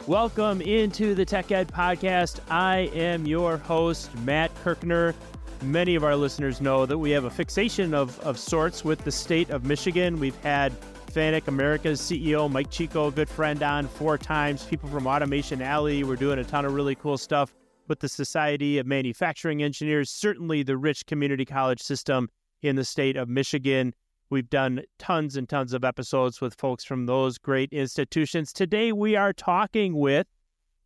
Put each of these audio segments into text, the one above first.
Welcome into the Tech Ed Podcast. I am your host, Matt Kirkner. Many of our listeners know that we have a fixation of sorts with the state of Michigan. We've had Fanuc America's CEO, Mike Chico, a good friend, on 4 times. People from Automation Alley. We're doing a ton of really cool stuff with the Society of Manufacturing Engineers, certainly the rich community college system in the state of Michigan. We've done tons and tons of episodes with folks from those great institutions. Today, we are talking with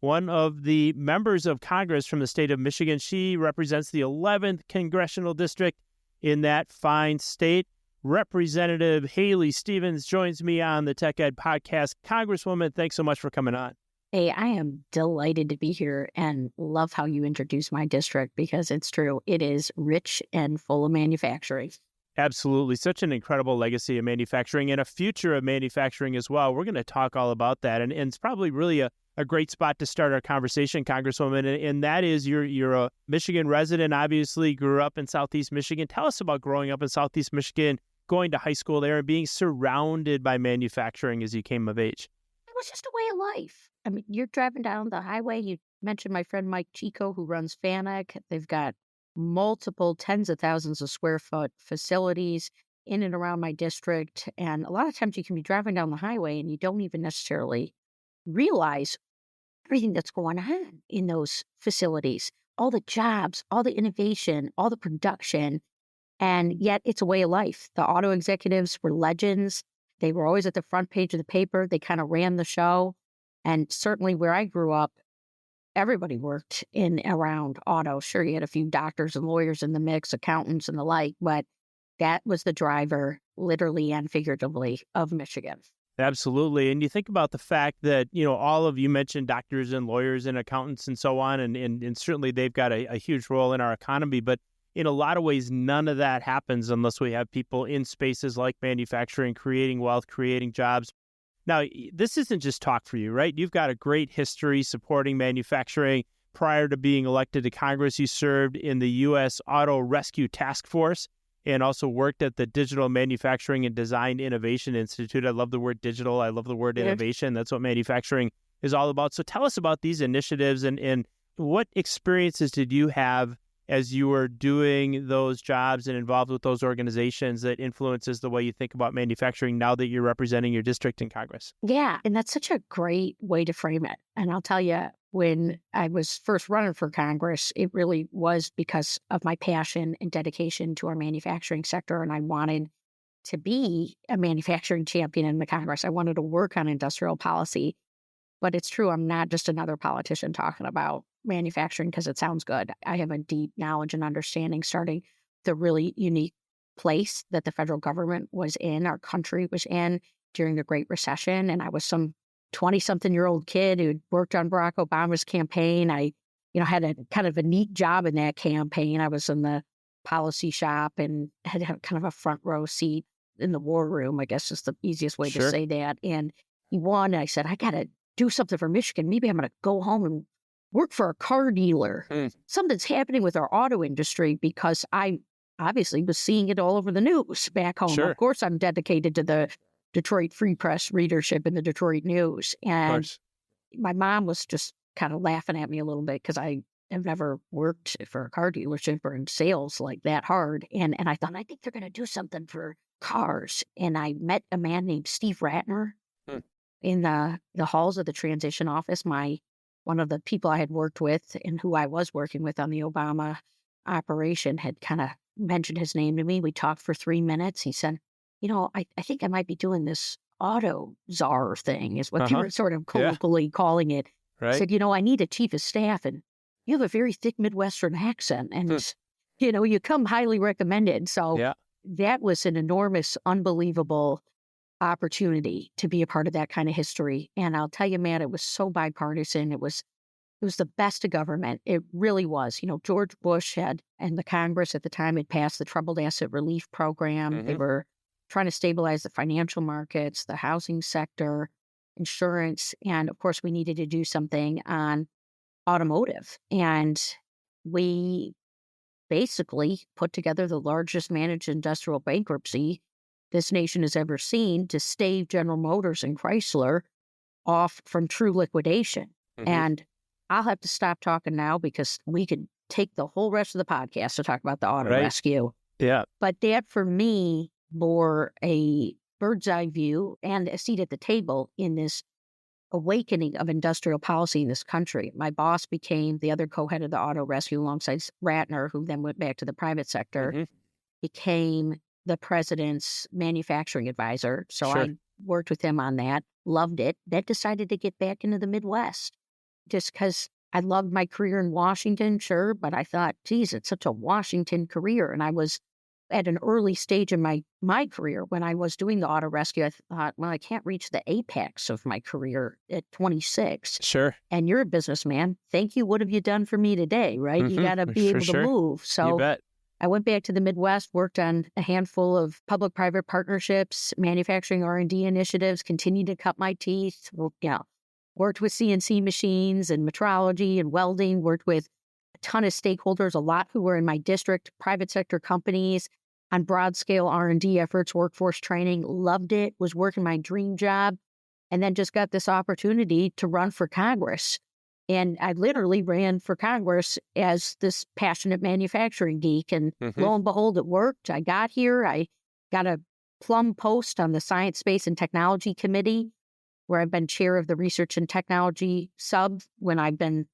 one of the members of Congress from the state of Michigan. She represents the 11th congressional district in that fine state. Representative Haley Stevens joins me on the Tech Ed Podcast. Congresswoman, thanks so much for coming on. Hey, I am delighted to be here and love how you introduce my district because it's true. It is rich and full of manufacturing. Absolutely. Such an incredible legacy of manufacturing and a future of manufacturing as well. We're going to talk all about that. And it's probably really a great spot to start our conversation, Congresswoman. And that is you're a Michigan resident, obviously grew up in Southeast Michigan. Tell us about growing up in Southeast Michigan, going to high school there and being surrounded by manufacturing as you came of age. It was just a way of life. I mean, you're driving down the highway. You mentioned my friend Mike Chico, who runs Fanuc. They've got multiple tens of thousands of square foot facilities in and around my district. And a lot of times you can be driving down the highway and you don't even necessarily realize everything that's going on in those facilities, all the jobs, all the innovation, all the production. And yet it's a way of life. The auto executives were legends. They were always at the front page of the paper. They kind of ran the show. And certainly where I grew up, everybody worked in around auto. Sure, you had a few doctors and lawyers in the mix, accountants and the like, but that was the driver, literally and figuratively, of Michigan. Absolutely. And you think about the fact that, all of you mentioned doctors and lawyers and accountants and so on, and certainly they've got a huge role in our economy. But in a lot of ways, none of that happens unless we have people in spaces like manufacturing, creating wealth, creating jobs. Now, this isn't just talk for you, right? You've got a great history supporting manufacturing. Prior to being elected to Congress, you served in the U.S. Auto Rescue Task Force and also worked at the Digital Manufacturing and Design Innovation Institute. I love the word digital. I love the word innovation. That's what manufacturing is all about. So tell us about these initiatives and what experiences did you have as you were doing those jobs and involved with those organizations that influences the way you think about manufacturing now that you're representing your district in Congress? Yeah, and that's such a great way to frame it. And I'll tell you, when I was first running for Congress, it really was because of my passion and dedication to our manufacturing sector. And I wanted to be a manufacturing champion in the Congress. I wanted to work on industrial policy. But it's true, I'm not just another politician talking about manufacturing because it sounds good. I have a deep knowledge and understanding, starting the really unique place that the federal government was in, our country was in during the Great Recession. And I was some 20-something-year-old kid who worked on Barack Obama's campaign. I, had a kind of a neat job in that campaign. I was in the policy shop and had kind of a front row seat in the war room, I guess is the easiest way to say that. And he won. And I said, I got to do something for Michigan. Maybe I'm going to go home and work for a car dealer. Something's happening with our auto industry because I obviously was seeing it all over the news back home. Of course, I'm dedicated to the Detroit Free Press readership in the Detroit News. And my mom was just kind of laughing at me a little bit because I have never worked for a car dealership or in sales like that hard. And I thought, I think they're going to do something for cars. And I met a man named Steve Ratner in the halls of the transition office. One of the people I had worked with and who I was working with on the Obama operation had kind of mentioned his name to me. We talked for 3 minutes. He said, I think I might be doing this auto czar thing is what they were sort of colloquially calling it. Right. He said, I need a chief of staff and you have a very thick Midwestern accent and, you come highly recommended. So that was an enormous, unbelievable opportunity to be a part of that kind of history. And I'll tell you, Matt, it was so bipartisan. It was the best of government. It really was. George Bush and the Congress at the time had passed the Troubled Asset Relief Program. They were trying to stabilize the financial markets, the housing sector, insurance. And of course, we needed to do something on automotive. And we basically put together the largest managed industrial bankruptcy this nation has ever seen to stave General Motors and Chrysler off from true liquidation. Mm-hmm. And I'll have to stop talking now because we could take the whole rest of the podcast to talk about the auto Right. rescue. Yeah. But that, for me, bore a bird's eye view and a seat at the table in this awakening of industrial policy in this country. My boss became the other co-head of the auto rescue alongside Ratner, who then went back to the private sector, Mm-hmm. became the president's manufacturing advisor. So Sure. I worked with him on that, loved it, then decided to get back into the Midwest just because I loved my career in Washington, sure, but I thought, geez, it's such a Washington career. And I was at an early stage in my career when I was doing the auto rescue. I thought, well, I can't reach the apex of my career at 26. Sure. And you're a businessman. Thank you. What have you done for me today, right? You Mm-hmm. got to be For able sure. to move. You So bet. I went back to the Midwest, worked on a handful of public-private partnerships, manufacturing R&D initiatives, continued to cut my teeth, worked with CNC machines and metrology and welding, worked with a ton of stakeholders, a lot who were in my district, private sector companies on broad-scale R&D efforts, workforce training, loved it, was working my dream job, and then just got this opportunity to run for Congress. And I literally ran for Congress as this passionate manufacturing geek. And Mm-hmm. lo and behold, it worked. I got here. I got a plum post on the Science, Space, and Technology Committee, where I've been chair of the Research and Technology sub when I've been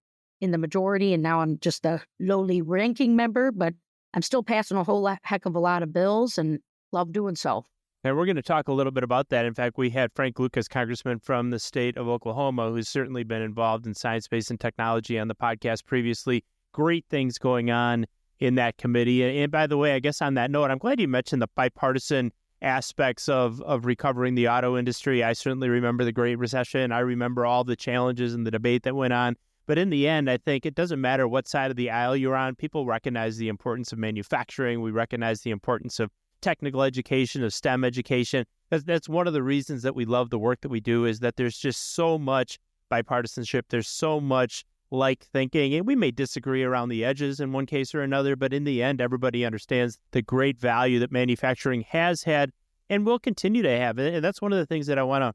in the majority. And now I'm just the lowly ranking member, but I'm still passing a whole heck of a lot of bills and love doing so. And we're going to talk a little bit about that. In fact, we had Frank Lucas, congressman from the state of Oklahoma, who's certainly been involved in science, space, and technology on the podcast previously. Great things going on in that committee. And by the way, I guess on that note, I'm glad you mentioned the bipartisan aspects of recovering the auto industry. I certainly remember the Great Recession. I remember all the challenges and the debate that went on. But in the end, I think it doesn't matter what side of the aisle you're on. People recognize the importance of manufacturing. We recognize the importance of technical education, of STEM education. That's one of the reasons that we love the work that we do, is that there's just so much bipartisanship. There's so much like thinking, and we may disagree around the edges in one case or another, but in the end, everybody understands the great value that manufacturing has had and will continue to have. And that's one of the things that I want to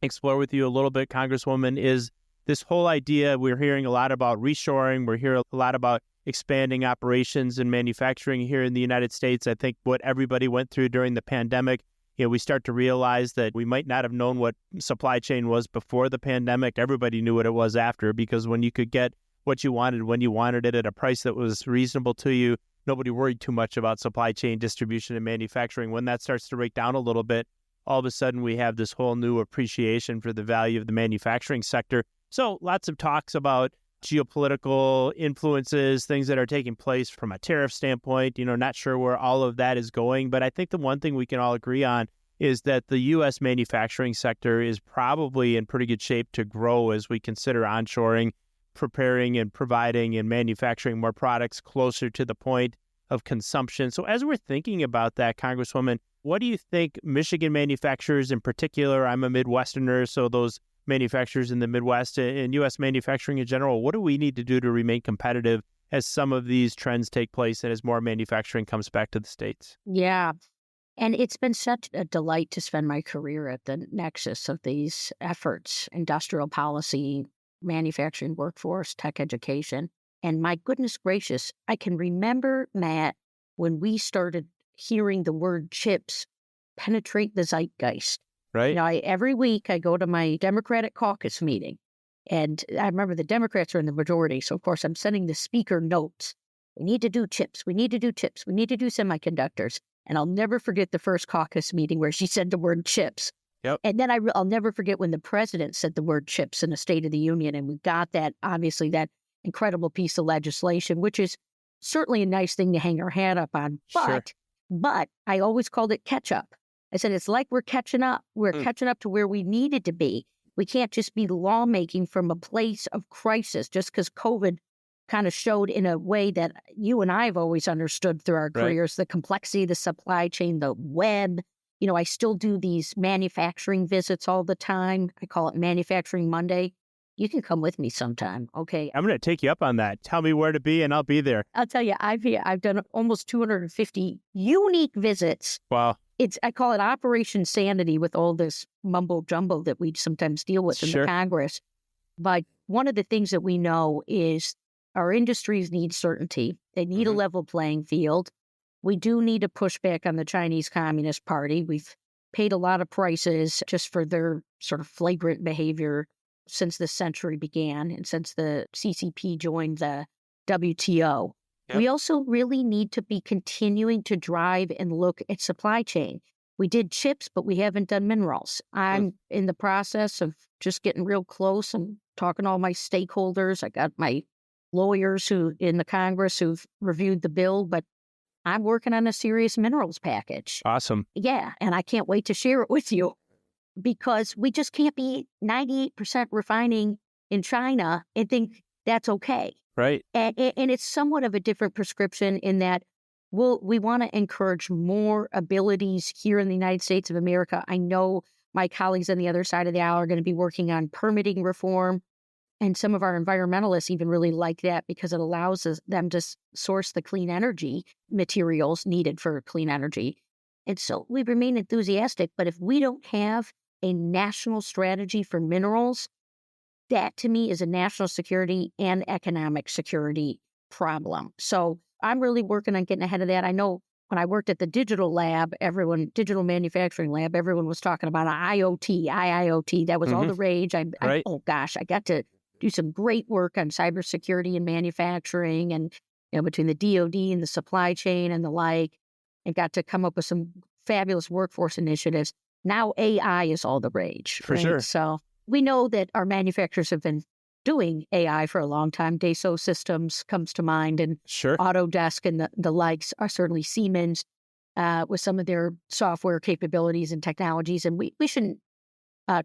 explore with you a little bit, Congresswoman, is this whole idea. We're hearing a lot about reshoring. We're hearing a lot about expanding operations and manufacturing here in the United States. I think what everybody went through during the pandemic, we start to realize that we might not have known what supply chain was before the pandemic. Everybody knew what it was after, because when you could get what you wanted when you wanted it at a price that was reasonable to you, nobody worried too much about supply chain, distribution, and manufacturing. When that starts to break down a little bit, all of a sudden we have this whole new appreciation for the value of the manufacturing sector. So lots of talks about geopolitical influences, things that are taking place from a tariff standpoint, not sure where all of that is going. But I think the one thing we can all agree on is that the U.S. manufacturing sector is probably in pretty good shape to grow as we consider onshoring, preparing and providing and manufacturing more products closer to the point of consumption. So as we're thinking about that, Congresswoman, what do you think Michigan manufacturers in particular, I'm a Midwesterner, so those manufacturers in the Midwest and U.S. manufacturing in general, what do we need to do to remain competitive as some of these trends take place and as more manufacturing comes back to the States? Yeah. And it's been such a delight to spend my career at the nexus of these efforts: industrial policy, manufacturing workforce, tech education. And my goodness gracious, I can remember, Matt, when we started hearing the word chips penetrate the zeitgeist. Right. Every week I go to my Democratic caucus meeting, and I remember the Democrats are in the majority. So, of course, I'm sending the speaker notes. We need to do chips. We need to do chips. We need to do semiconductors. And I'll never forget the first caucus meeting where she said the word chips. Yep. And then I'll never forget when the president said the word chips in the State of the Union. And we got that, obviously, that incredible piece of legislation, which is certainly a nice thing to hang our hat up on. Sure. But I always called it catch up. I said, it's like we're catching up. We're catching up to where we needed to be. We can't just be lawmaking from a place of crisis just because COVID kind of showed in a way that you and I have always understood through our careers, the complexity of the supply chain, the web. I still do these manufacturing visits all the time. I call it Manufacturing Monday. You can come with me sometime, okay? I'm going to take you up on that. Tell me where to be and I'll be there. I'll tell you, I've done almost 250 unique visits. Wow. I call it Operation Sanity with all this mumbo jumbo that we sometimes deal with in the Congress. But one of the things that we know is our industries need certainty. They need a level playing field. We do need to push back on the Chinese Communist Party. We've paid a lot of prices just for their sort of flagrant behavior since this century began and since the CCP joined the WTO. Yep. We also really need to be continuing to drive and look at supply chain. We did chips, but we haven't done minerals. I'm in the process of just getting real close and talking to all my stakeholders. I got my lawyers in the Congress who've reviewed the bill, but I'm working on a serious minerals package. Awesome. Yeah, and I can't wait to share it with you because we just can't be 98% refining in China and think that's okay. Right. And it's somewhat of a different prescription in that we want to encourage more abilities here in the United States of America. I know my colleagues on the other side of the aisle are going to be working on permitting reform. And some of our environmentalists even really like that because it allows them to source the clean energy materials needed for clean energy. And so we remain enthusiastic. But if we don't have a national strategy for minerals, that to me is a national security and economic security problem. So I'm really working on getting ahead of that. I know when I worked at the digital manufacturing lab, everyone was talking about IIoT. That was all the rage. Oh gosh, I got to do some great work on cybersecurity and manufacturing and between the DoD and the supply chain and the like, and got to come up with some fabulous workforce initiatives. Now AI is all the rage. For sure. So we know that our manufacturers have been doing AI for a long time. Dassault Systems comes to mind, and Autodesk and the likes are certainly Siemens with some of their software capabilities and technologies. And we shouldn't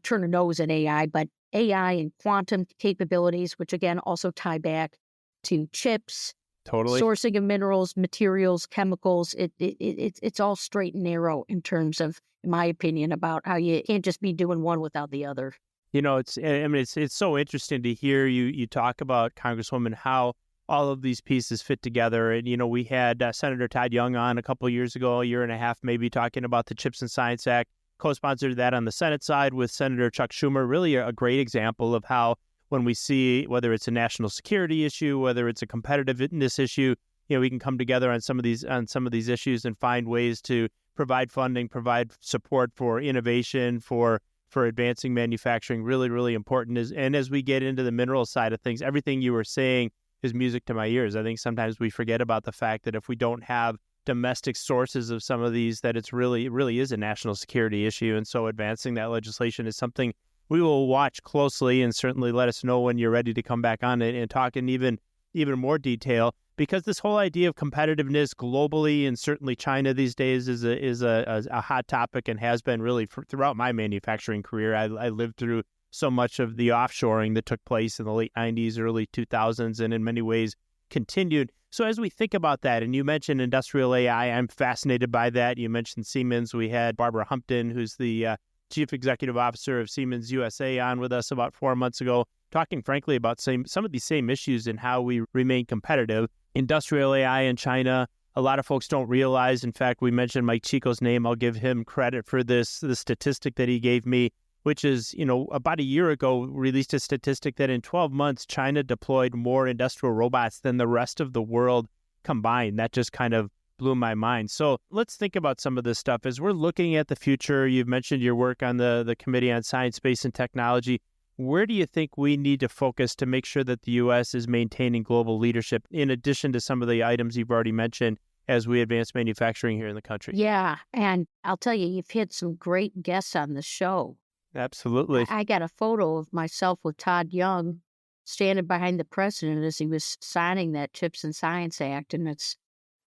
turn a nose at AI, but AI and quantum capabilities, which again also tie back to chips, sourcing of minerals, materials, chemicals. It's all straight and narrow in terms of, in my opinion, about how you can't just be doing one without the other. It's so interesting to hear you talk about, Congresswoman, how all of these pieces fit together. And, we had Senator Todd Young on a couple of years ago, a year and a half maybe, talking about the CHIPS and Science Act, co-sponsored that on the Senate side with Senator Chuck Schumer. Really a great example of how when we see, whether it's a national security issue, whether it's a competitiveness issue, we can come together on some of these issues and find ways to provide funding, provide support for innovation, for advancing manufacturing. Really, really important. And as we get into the mineral side of things, everything you were saying is music to my ears. I think sometimes we forget about the fact that if we don't have domestic sources of some of these, that it really is a national security issue. And so advancing that legislation is something we will watch closely, and certainly let us know when you're ready to come back on it and talk in even more detail, because this whole idea of competitiveness globally, and certainly China these days, is a hot topic and has been really throughout my manufacturing career. I lived through so much of the offshoring that took place in the late 90s, early 2000s, and in many ways continued. So as we think about that, and you mentioned industrial AI, I'm fascinated by that. You mentioned Siemens. We had Barbara Humpton, who's the Chief Executive Officer of Siemens USA, on with us about 4 months ago, talking frankly about some of these same issues and how we remain competitive. Industrial AI in China, a lot of folks don't realize. In fact, we mentioned Mike Chico's name. I'll give him credit for the statistic that he gave me, which is, about a year ago, released a statistic that in 12 months, China deployed more industrial robots than the rest of the world combined. That just kind of blew my mind. So let's think about some of this stuff. As we're looking at the future, you've mentioned your work on the Committee on Science, Space, and Technology. Where do you think we need to focus to make sure that the U.S. is maintaining global leadership, in addition to some of the items you've already mentioned, as we advance manufacturing here in the country? Yeah, and I'll tell you, you've had some great guests on the show. Absolutely. I got a photo of myself with Todd Young standing behind the president as he was signing that CHIPS and Science Act, and it's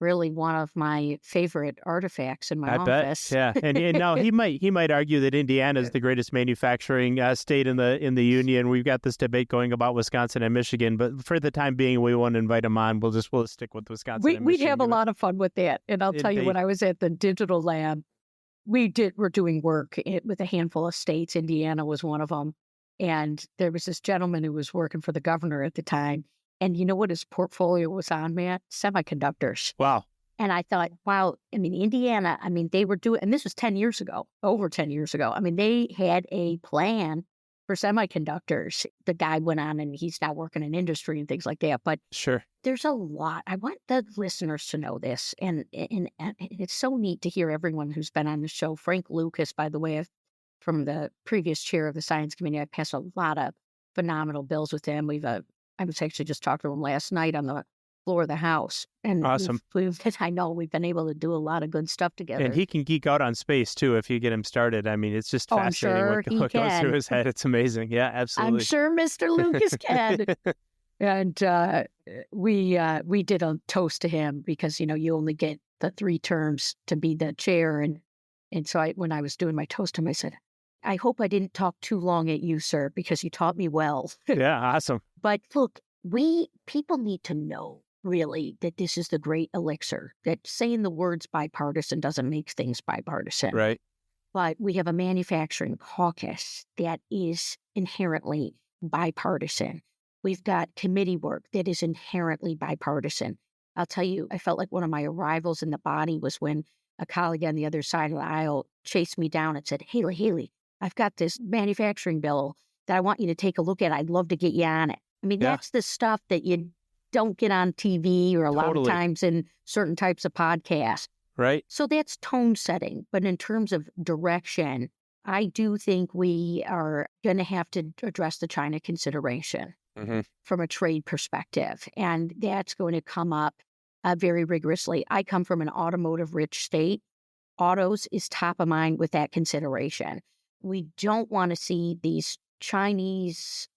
really one of my favorite artifacts in my office. Bet. Yeah, and now he might argue that Indiana is the greatest manufacturing state in the union. We've got this debate going about Wisconsin and Michigan, but for the time being, we won't invite him on. We'll stick with Wisconsin. And we'd Michigan. have a lot of fun with that. And I'll tell you, when I was at the digital lab, we're doing work with a handful of states. Indiana was one of them. And there was this gentleman who was working for the governor at the time. And you know what his portfolio was on, Matt? Semiconductors. Wow. And I thought, wow, I mean, Indiana, I mean, they were doing, and this was 10 years ago, over 10 years ago. I mean, they had a plan for semiconductors. The guy went on and he's now working in industry and things like that. But Sure. there's a lot. I want the listeners to know this. And it's so neat to hear everyone who's been on the show. Frank Lucas, by the way, from the previous chair of the Science Committee, I passed a lot of phenomenal bills with him. I was actually just talking to him last night on the floor of the House. And awesome. I know we've been able to do a lot of good stuff together. And he can geek out on space too if you get him started. I mean, it's just fascinating what goes through his head. It's amazing. Yeah, absolutely. I'm sure Mr. Lucas can. And we did a toast to him because, you only get the 3 terms to be the chair. And so when I was doing my toast to him, I said, I hope I didn't talk too long at you, sir, because you taught me well. Yeah, awesome. But look, people need to know, really, that this is the great elixir, that saying the words bipartisan doesn't make things bipartisan. Right. But we have a manufacturing caucus that is inherently bipartisan. We've got committee work that is inherently bipartisan. I'll tell you, I felt like one of my arrivals in the body was when a colleague on the other side of the aisle chased me down and said, Haley, I've got this manufacturing bill that I want you to take a look at. I'd love to get you on it. I mean, that's the stuff that you don't get on TV or a lot of times in certain types of podcasts. Right. So that's tone setting. But in terms of direction, I do think we are going to have to address the China consideration from a trade perspective. And that's going to come up very rigorously. I come from an automotive-rich state. Autos is top of mind with that consideration. We don't want to see these Chinese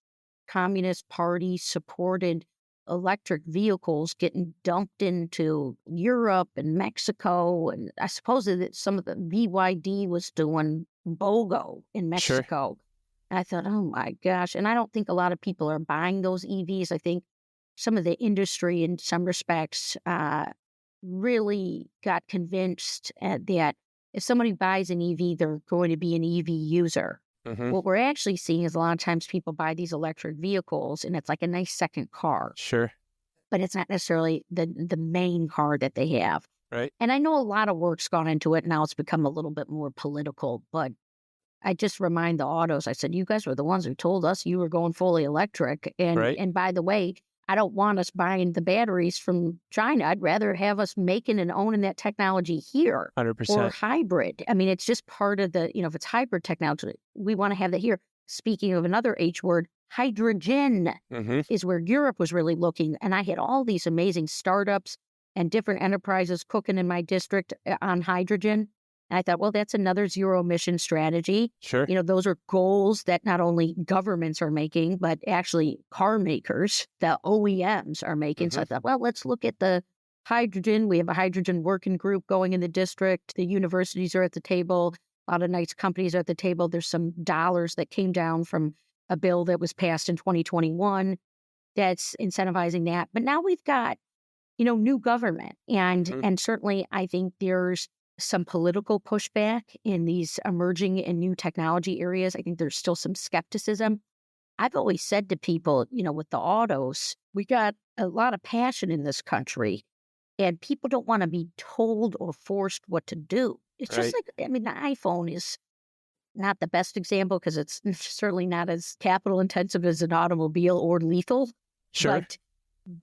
Communist Party supported electric vehicles getting dumped into Europe and Mexico. And I suppose that some of the BYD was doing BOGO in Mexico. Sure. And I thought, oh my gosh. And I don't think a lot of people are buying those EVs. I think some of the industry in some respects really got convinced that if somebody buys an EV, they're going to be an EV user. What we're actually seeing is a lot of times people buy these electric vehicles and it's like a nice second car. Sure. But it's not necessarily the main car that they have. Right. And I know a lot of work's gone into it. Now it's become a little bit more political. But I just remind the autos, I said, you guys were the ones who told us you were going fully electric. And by the way, I don't want us buying the batteries from China. I'd rather have us making and owning that technology here. 100%. Or hybrid. I mean, it's just part of the, if it's hybrid technology, we want to have that here. Speaking of another H word, hydrogen is where Europe was really looking. And I had all these amazing startups and different enterprises cooking in my district on hydrogen. And I thought, well, that's another zero emission strategy. Sure. Those are goals that not only governments are making, but actually car makers, the OEMs are making. So I thought, well, let's look at the hydrogen. We have a hydrogen working group going in the district. The universities are at the table. A lot of nice companies are at the table. There's some dollars that came down from a bill that was passed in 2021 that's incentivizing that. But now we've got, new government. And certainly I think there's some political pushback in these emerging and new technology areas. I think there's still some skepticism. I've always said to people, with the autos, we got a lot of passion in this country and people don't want to be told or forced what to do. It's just like, the iPhone is not the best example because it's certainly not as capital intensive as an automobile or lethal. Sure.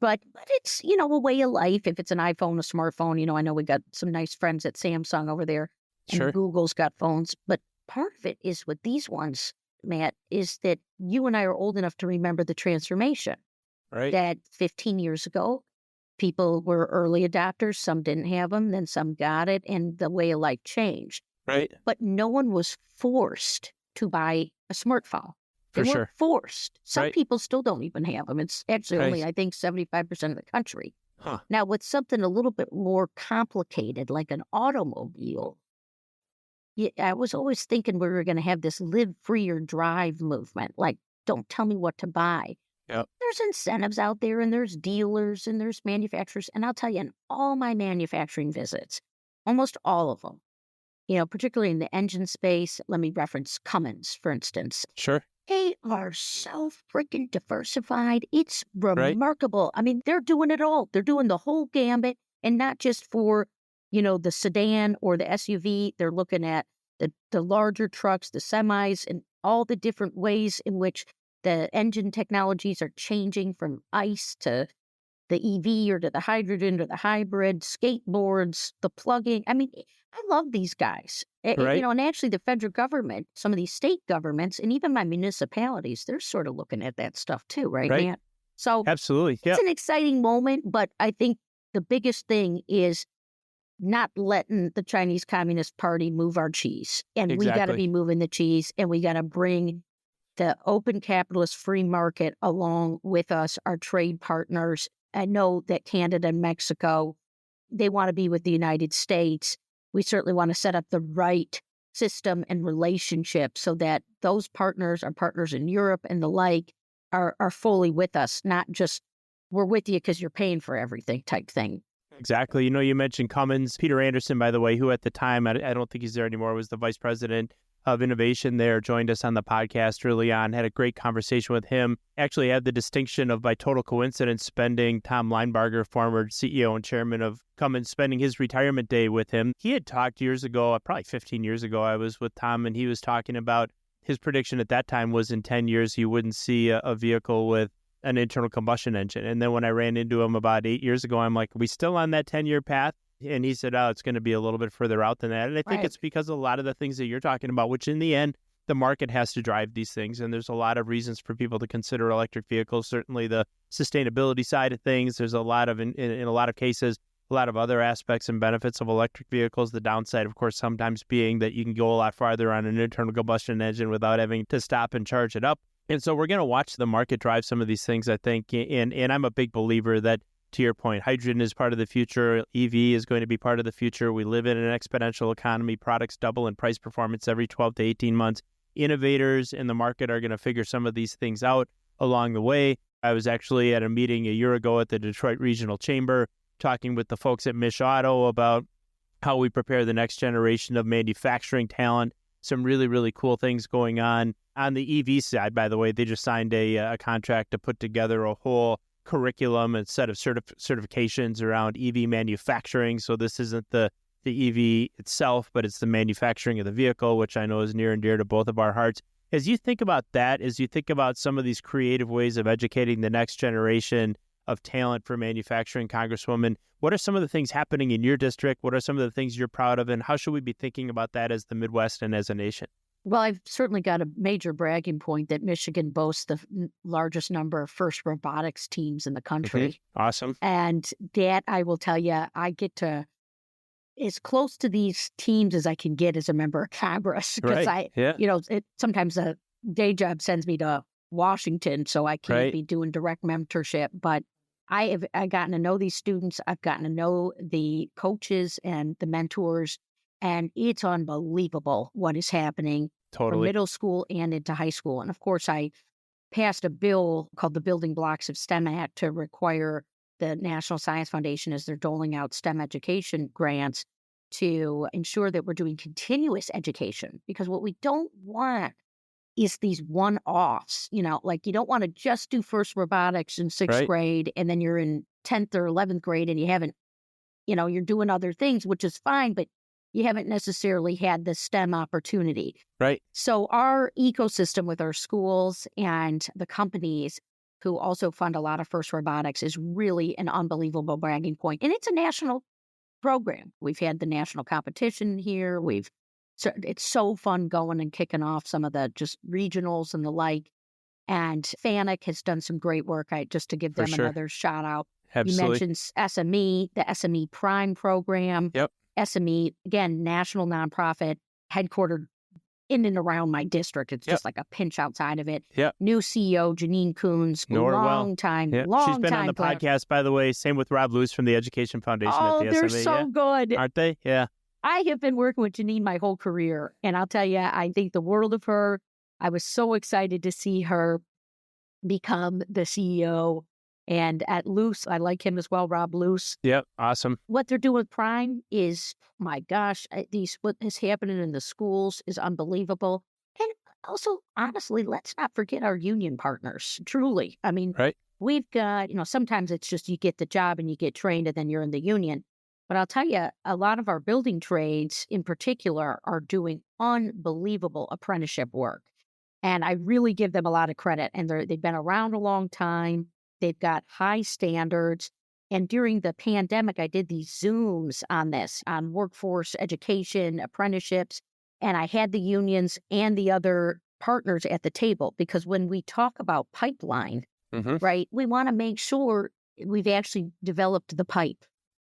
But it's, a way of life. If it's an iPhone, a smartphone, I know we got some nice friends at Samsung over there. And Sure. Google's got phones. But part of it is with these ones, Matt, is that you and I are old enough to remember the transformation. Right. That 15 years ago, people were early adopters. Some didn't have them. Then some got it. And the way of life changed. Right. But no one was forced to buy a smartphone. They weren't forced. Some people still don't even have them. It's actually only, I think, 75% of the country. Huh. Now, with something a little bit more complicated, like an automobile, I was always thinking we were going to have this live free or drive movement. Like, don't tell me what to buy. Yep. There's incentives out there, and there's dealers, and there's manufacturers. And I'll tell you, in all my manufacturing visits, almost all of them, particularly in the engine space, let me reference Cummins, for instance. Sure. They are so freaking diversified. It's Right? remarkable. I mean, they're doing it all. They're doing the whole gambit, and not just for, the sedan or the SUV. They're looking at the larger trucks, the semis, and all the different ways in which the engine technologies are changing from ICE to the EV or to the hydrogen to the hybrid, skateboards, the plugging. I mean, I love these guys. Right? And actually the federal government, some of these state governments, and even my municipalities, they're sort of looking at that stuff too, right, Right? Matt? So Absolutely. it's Yeah. an exciting moment, but I think the biggest thing is not letting the Chinese Communist Party move our cheese. And we got to Exactly. be moving the cheese, and we got to bring the open capitalist free market along with us, our trade partners. I know that Canada and Mexico, they want to be with the United States. We certainly want to set up the right system and relationship so that those partners, our partners in Europe and the like, are fully with us, not just we're with you because you're paying for everything type thing. Exactly. You mentioned Cummins. Peter Anderson, by the way, who at the time, I don't think he's there anymore, was the vice president of innovation there, joined us on the podcast early on, had a great conversation with him. Actually had the distinction of, by total coincidence, spending Tom Linebarger, former CEO and chairman of Cummins, spending his retirement day with him. He had talked years ago, probably 15 years ago, I was with Tom, and he was talking about his prediction at that time was in 10 years, you wouldn't see a vehicle with an internal combustion engine. And then when I ran into him about 8 years ago, I'm like, are we still on that 10-year path? And he said, oh, it's going to be a little bit further out than that. And I think it's because of a lot of the things that you're talking about, which in the end, the market has to drive these things. And there's a lot of reasons for people to consider electric vehicles. Certainly the sustainability side of things. There's a lot of, in a lot of cases, a lot of other aspects and benefits of electric vehicles. The downside, of course, sometimes being that you can go a lot farther on an internal combustion engine without having to stop and charge it up. And so we're going to watch the market drive some of these things, I think. And I'm a big believer that, to your point, hydrogen is part of the future. EV is going to be part of the future. We live in an exponential economy. Products double in price performance every 12 to 18 months. Innovators in the market are going to figure some of these things out along the way. I was actually at a meeting a year ago at the Detroit Regional Chamber talking with the folks at Mish Auto about how we prepare the next generation of manufacturing talent. Some really, really cool things going on. On the EV side, by the way, they just signed a contract to put together a whole curriculum and set of certifications around EV manufacturing. So this isn't the EV itself, but it's the manufacturing of the vehicle, which I know is near and dear to both of our hearts. As you think about that, as you think about some of these creative ways of educating the next generation of talent for manufacturing, Congresswoman, what are some of the things happening in your district? What are some of the things you're proud of? And how should we be thinking about that as the Midwest and as a nation? Well, I've certainly got a major bragging point that Michigan boasts the largest number of FIRST robotics teams in the country. Awesome. And that, I will tell you, I get to as close to these teams as I can get as a member of Congress. Because sometimes the day job sends me to Washington, so I can't be doing direct mentorship. But I've gotten to know these students. I've gotten to know the coaches and the mentors. And it's unbelievable what is happening from middle school and into high school. And of course, I passed a bill called the Building Blocks of STEM Act to require the National Science Foundation, as they're doling out STEM education grants, to ensure that we're doing continuous education. Because what we don't want is these one-offs. Like you don't want to just do FIRST robotics in sixth grade and then you're in 10th or 11th grade and you haven't, you're doing other things, which is fine, but you haven't necessarily had the STEM opportunity. Right. So our ecosystem with our schools and the companies who also fund a lot of FIRST robotics is really an unbelievable bragging point. And it's a national program. We've had the national competition here. It's so fun going and kicking off some of the just regionals and the like. And FANUC has done some great work. Just to give them another shout out. Absolutely. You mentioned SME, the SME Prime program. Yep. SME, again, national nonprofit, headquartered in and around my district. It's just like a pinch outside of it. Yep. New CEO, Janine Coons, long time. She's been on the podcast, by the way. Same with Rob Luce from the Education Foundation at the SMA. They're so good. Aren't they? Yeah. I have been working with Janine my whole career, and I'll tell you, I think the world of her. I was so excited to see her become the CEO. And at Luce, I like him as well, Rob Luce. Yep, awesome. What they're doing with Prime is, my gosh, what is happening in the schools is unbelievable. And also, honestly, let's not forget our union partners, truly. I mean, Right. we've got, sometimes it's just you get the job and you get trained and then you're in the union. But I'll tell you, a lot of our building trades in particular are doing unbelievable apprenticeship work. And I really give them a lot of credit. And they've been around a long time. They've got high standards. And during the pandemic, I did these Zooms on this, on workforce education, apprenticeships. And I had the unions and the other partners at the table because when we talk about pipeline, Hmm. right, we want to make sure we've actually developed the pipe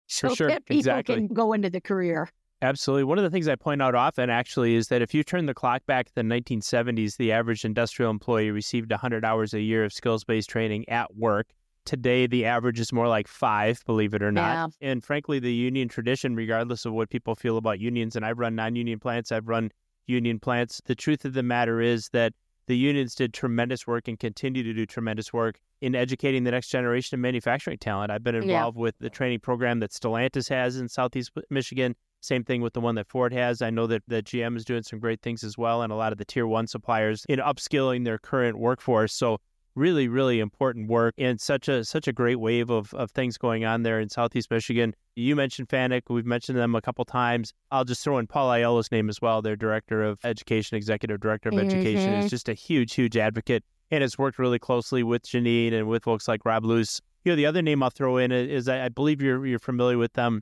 For so sure. that people Exactly. can go into the career. Absolutely. One of the things I point out often actually is that if you turn the clock back to the 1970s, the average industrial employee received 100 hours a year of skills-based training at work. Today, the average is more like 5, believe it or not. Yeah. And frankly, the union tradition, regardless of what people feel about unions, and I've run non-union plants, I've run union plants. The truth of the matter is that the unions did tremendous work and continue to do tremendous work in educating the next generation of manufacturing talent. I've been Yeah. involved with the training program that Stellantis has in Southeast Michigan. Same thing with the one that Ford has. I know that GM is doing some great things as well, and a lot of the tier one suppliers in upskilling their current workforce. So really, really important work and such a great wave of things going on there in Southeast Michigan. You mentioned FANUC. We've mentioned them a couple times. I'll just throw in Paul Aiello's name as well. Their director of education, executive director of education, is just a huge, huge advocate and has worked really closely with Janine and with folks like Rob Luce. The other name I'll throw in is I believe you're familiar with them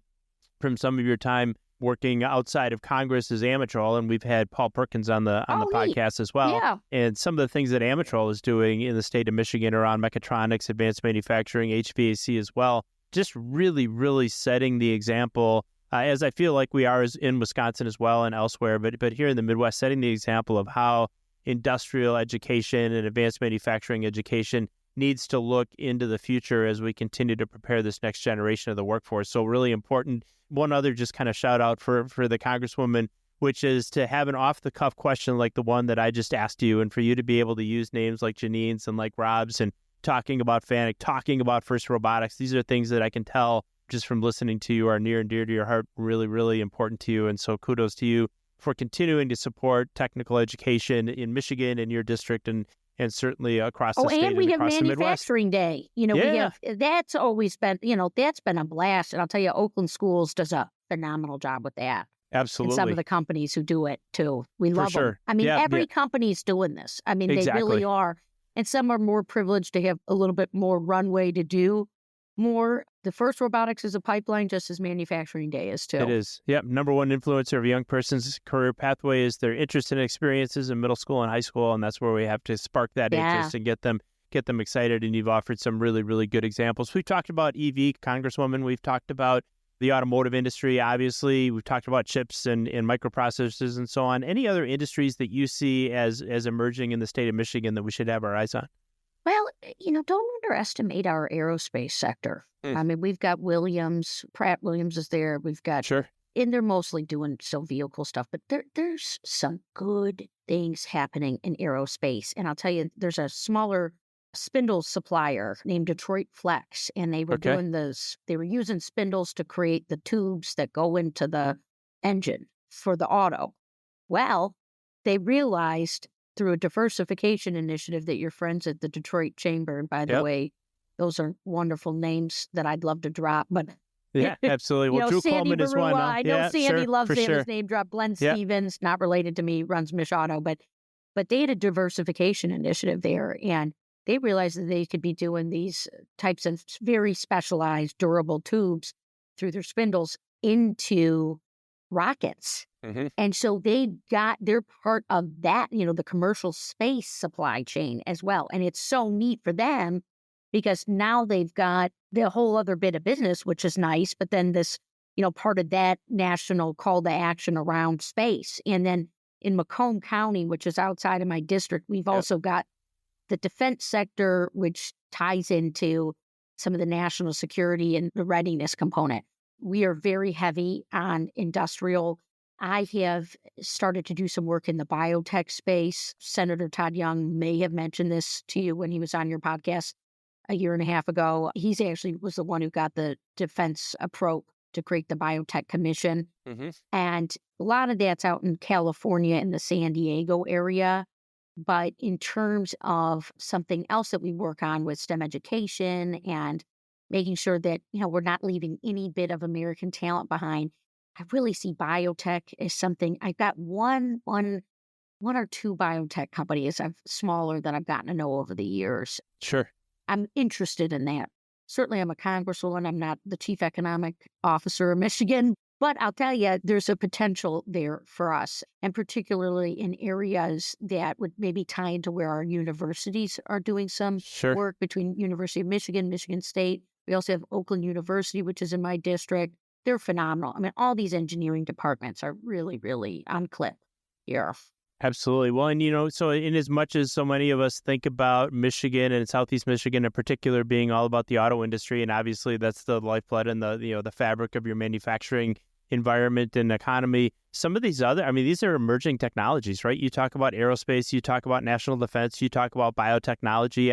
from some of your time working outside of Congress is Amatrol, and we've had Paul Perkins on the Oh, neat. podcast as well. Yeah. And some of the things that Amatrol is doing in the state of Michigan around mechatronics, advanced manufacturing, HVAC as well, just really, really setting the example, as I feel like we are in Wisconsin as well and elsewhere, but here in the Midwest, setting the example of how industrial education and advanced manufacturing education needs to look into the future as we continue to prepare this next generation of the workforce. So really important. One other just kind of shout out for the Congresswoman, which is to have an off-the-cuff question like the one that I just asked you, and for you to be able to use names like Janine's and like Rob's and talking about FANUC, talking about First Robotics. These are things that I can tell just from listening to you are near and dear to your heart, really, really important to you. And so kudos to you for continuing to support technical education in Michigan and your district and certainly across the state And we have across the Midwest. Manufacturing Day. We have, that's always been, that's been a blast. And I'll tell you, Oakland Schools does a phenomenal job with that. Absolutely. And some of the companies who do it too. We love them. I mean, every company's doing this. I mean, they really are. And some are more privileged to have a little bit more runway to do more. The First Robotics is a pipeline just as Manufacturing Day is too. It is. Yep. Number one influencer of a young person's career pathway is their interest and experiences in middle school and high school. And that's where we have to spark that interest and get them excited. And you've offered some really, really good examples. We've talked about EV, Congresswoman. We've talked about the automotive industry, obviously. We've talked about chips and microprocessors and so on. Any other industries that you see as emerging in the state of Michigan that we should have our eyes on? Well, don't underestimate our aerospace sector. I mean, we've got Williams, Pratt Williams is there. We've got, and they're mostly doing still vehicle stuff, but there's some good things happening in aerospace. And I'll tell you, there's a smaller spindle supplier named Detroit Flex, and they were doing this. They were using spindles to create the tubes that go into the engine for the auto. Well, they realized through a diversification initiative that your friends at the Detroit Chamber, and by the way, those are wonderful names that I'd love to drop, but yeah, absolutely. Well, Drew Sandy Coleman is one. I know Sandy loves him. His name drop. Glenn Stevens, not related to me, runs Mich Auto, but they had a diversification initiative there, and they realized that they could be doing these types of very specialized, durable tubes through their spindles into rockets. And so they're part of that, the commercial space supply chain as well. And it's so neat for them because now they've got the whole other bit of business, which is nice. But then this, part of that national call to action around space. And then in Macomb County, which is outside of my district, we've also got the defense sector, which ties into some of the national security and the readiness component. We are very heavy on industrial. I have started to do some work in the biotech space. Senator Todd Young may have mentioned this to you when he was on your podcast a year and a half ago. He's actually was the one who got the defense approach to create the Biotech Commission. And a lot of that's out in California in the San Diego area. But in terms of something else that we work on with STEM education and making sure that, we're not leaving any bit of American talent behind, I really see biotech as something. I've got one or two biotech companies smaller that I've gotten to know over the years. Sure. I'm interested in that. Certainly, I'm a congresswoman. I'm not the chief economic officer of Michigan, but I'll tell you, there's a potential there for us, and particularly in areas that would maybe tie into where our universities are doing some Sure. work between University of Michigan, Michigan State. We also have Oakland University, which is in my district. They're phenomenal. I mean, all these engineering departments are really, really on clip here. Absolutely. Well, and so in as much as so many of us think about Michigan and Southeast Michigan in particular being all about the auto industry, and obviously that's the lifeblood and the fabric of your manufacturing environment and economy, some of these these are emerging technologies, right? You talk about aerospace, you talk about national defense, you talk about biotechnology.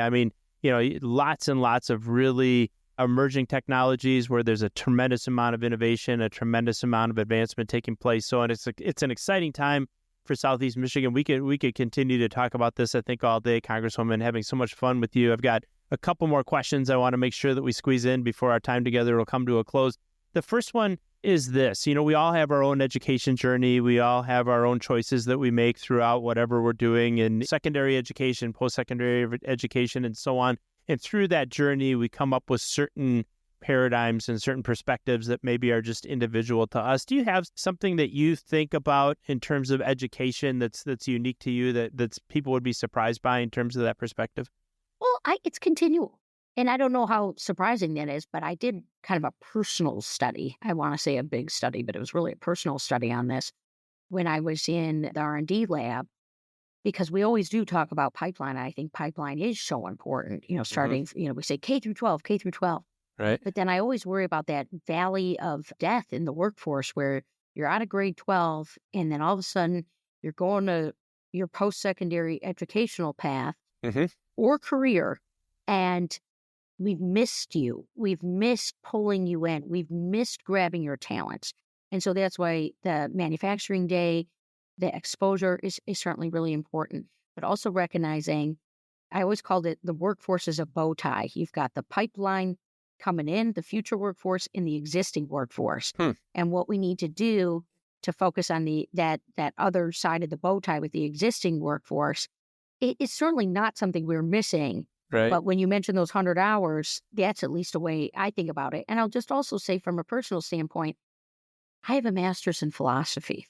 Lots and lots of really emerging technologies where there's a tremendous amount of innovation, a tremendous amount of advancement taking place. So, and it's an exciting time for Southeast Michigan. We could continue to talk about this, I think, all day, Congresswoman, having so much fun with you. I've got a couple more questions I want to make sure that we squeeze in before our time together will come to a close. The first one is this. We all have our own education journey. We all have our own choices that we make throughout whatever we're doing in secondary education, post-secondary education, and so on. And through that journey, we come up with certain paradigms and certain perspectives that maybe are just individual to us. Do you have something that you think about in terms of education that's unique to you that people would be surprised by in terms of that perspective? Well, it's continual. And I don't know how surprising that is, but I did kind of a personal study. I want to say a big study, but it was really a personal study on this when I was in the R&D lab, because we always do talk about pipeline. I think pipeline is so important, starting, we say K through 12, K through 12. Right. But then I always worry about that valley of death in the workforce where you're out of grade 12 and then all of a sudden you're going to your post-secondary educational path or career, and we've missed you. We've missed pulling you in. We've missed grabbing your talents. And so that's why the manufacturing day, the exposure is certainly really important, but also recognizing, I always called it the workforce is a bow tie. You've got the pipeline coming in, the future workforce, in the existing workforce. And what we need to do to focus on that other side of the bow tie with the existing workforce, it's certainly not something we're missing. Right. But when you mention those 100 hours, that's at least a way I think about it. And I'll just also say from a personal standpoint, I have a master's in philosophy.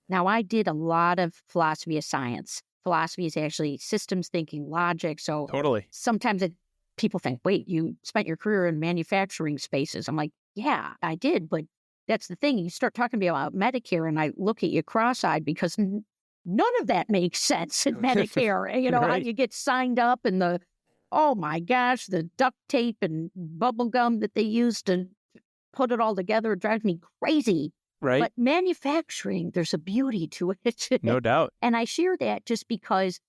Now, I did a lot of philosophy of science. Philosophy is actually systems thinking, logic. So totally. Sometimes people think, wait, you spent your career in manufacturing spaces. I'm like, yeah, I did. But that's the thing. You start talking to me about Medicare and I look at you cross-eyed because none of that makes sense in Medicare. Right. How you get signed up and oh my gosh, the duct tape and bubble gum that they use to put it all together drives me crazy. Right. But manufacturing, there's a beauty to it. No doubt. And I share that just because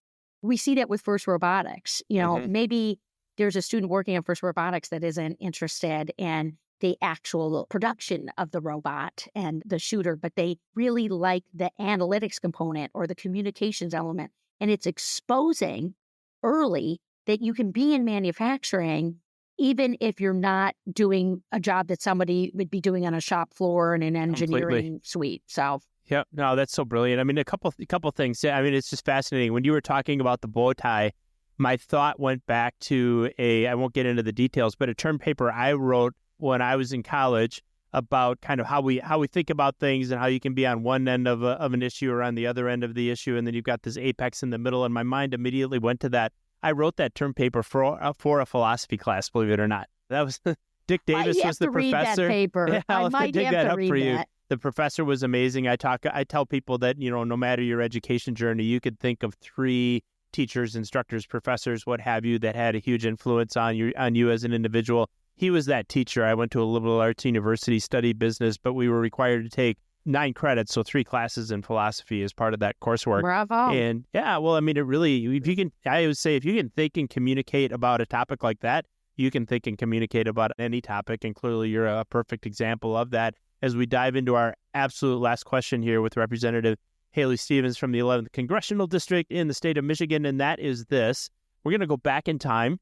we see that with FIRST Robotics. Maybe there's a student working on FIRST Robotics that isn't interested in the actual production of the robot and the shooter, but they really like the analytics component or the communications element. And it's exposing early that you can be in manufacturing even if you're not doing a job that somebody would be doing on a shop floor in an engineering suite. So yeah, no, that's so brilliant. A couple things. It's just fascinating. When you were talking about the bow tie, my thought went back to I won't get into the details, but a term paper I wrote when I was in college about kind of how we think about things and how you can be on one end of an issue or on the other end of the issue, and then you've got this apex in the middle. And my mind immediately went to that. I wrote that term paper for a philosophy class, believe it or not. That was Dick Davis was the professor. Read that paper. Yeah, I might dig have that to up read for you. that. The professor was amazing. I tell people that, no matter your education journey, you could think of 3 teachers, instructors, professors, what have you, that had a huge influence on you as an individual. He was that teacher. I went to a liberal arts university, studied business, but we were required to take 9 credits, so 3 classes in philosophy as part of that coursework. Bravo. And yeah, well, it really, I always say, if you can think and communicate about a topic like that, you can think and communicate about any topic. And clearly you're a perfect example of that. As we dive into our absolute last question here with Representative Haley Stevens from the 11th Congressional District in the state of Michigan, and that is this. We're going to go back in time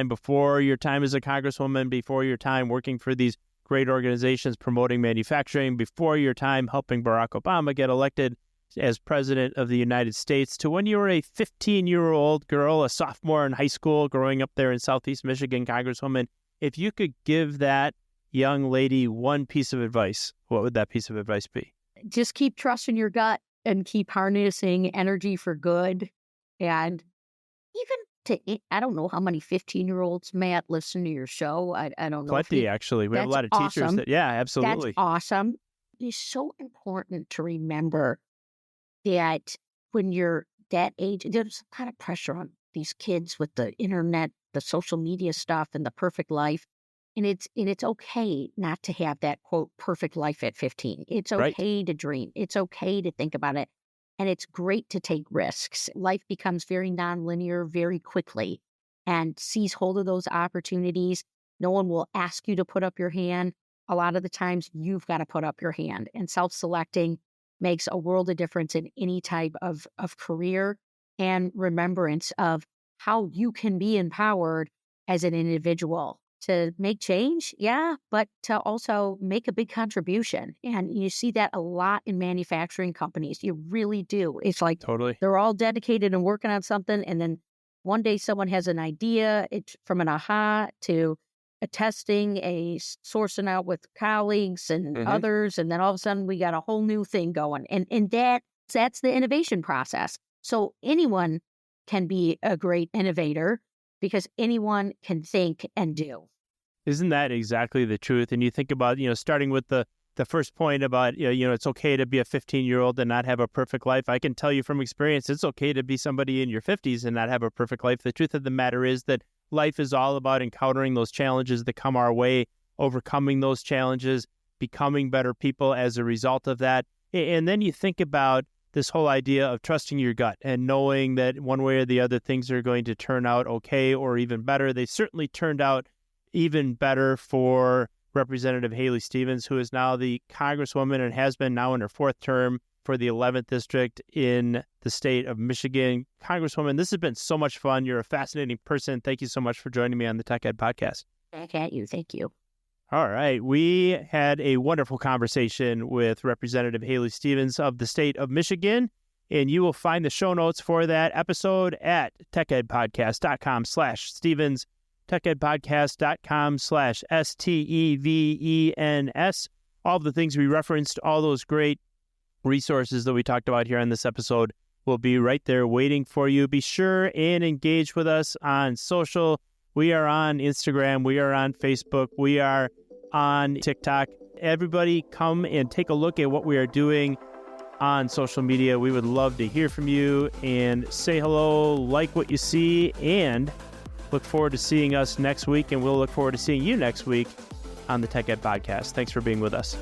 before your time as a Congresswoman, before your time working for these great organizations promoting manufacturing, before your time helping Barack Obama get elected as President of the United States, to when you were a 15-year-old girl, a sophomore in high school, growing up there in Southeast Michigan, Congresswoman. If you could give that young lady one piece of advice, what would that piece of advice be? Just keep trusting your gut and keep harnessing energy for good. And I don't know how many 15-year-olds, Matt, listen to your show. I don't know. Plenty, actually. We have a lot of teachers awesome. Yeah, absolutely. That's awesome. It's so important to remember that when you're that age, there's a lot of pressure on these kids with the internet, the social media stuff, and the perfect life. And it's okay not to have that, quote, perfect life at 15. It's okay to dream. It's okay to think about it. And it's great to take risks. Life becomes very nonlinear very quickly, and seize hold of those opportunities. No one will ask you to put up your hand. A lot of the times you've got to put up your hand, and self-selecting makes a world of difference in any type of career and remembrance of how you can be empowered as an individual to make change, but to also make a big contribution. And you see that a lot in manufacturing companies. You really do. It's like they're all dedicated and working on something, and then one day someone has an idea, it's from an aha to a testing, a sourcing out with colleagues and others, and then all of a sudden we got a whole new thing going. And that's the innovation process. So anyone can be a great innovator, because anyone can think and do. Isn't that exactly the truth? And you think about, starting with the first point about, it's okay to be a 15-year-old and not have a perfect life. I can tell you from experience, it's okay to be somebody in your 50s and not have a perfect life. The truth of the matter is that life is all about encountering those challenges that come our way, overcoming those challenges, becoming better people as a result of that. And then you think about this whole idea of trusting your gut and knowing that one way or the other things are going to turn out okay or even better. They certainly turned out even better for Representative Haley Stevens, who is now the Congresswoman and has been now in her fourth term for the 11th District in the state of Michigan. Congresswoman, this has been so much fun. You're a fascinating person. Thank you so much for joining me on the Tech Ed Podcast. Back at you. Thank you. All right. We had a wonderful conversation with Representative Haley Stevens of the state of Michigan, and you will find the show notes for that episode at techedpodcast.com/Stevens, techedpodcast.com/STEVENS. All of the things we referenced, all those great resources that we talked about here on this episode will be right there waiting for you. Be sure and engage with us on social. We are on Instagram. We are on Facebook. We are on TikTok. Everybody come and take a look at what we are doing on social media. We would love to hear from you and say hello, like what you see, and look forward to seeing us next week. And we'll look forward to seeing you next week on the Tech Ed Podcast. Thanks for being with us.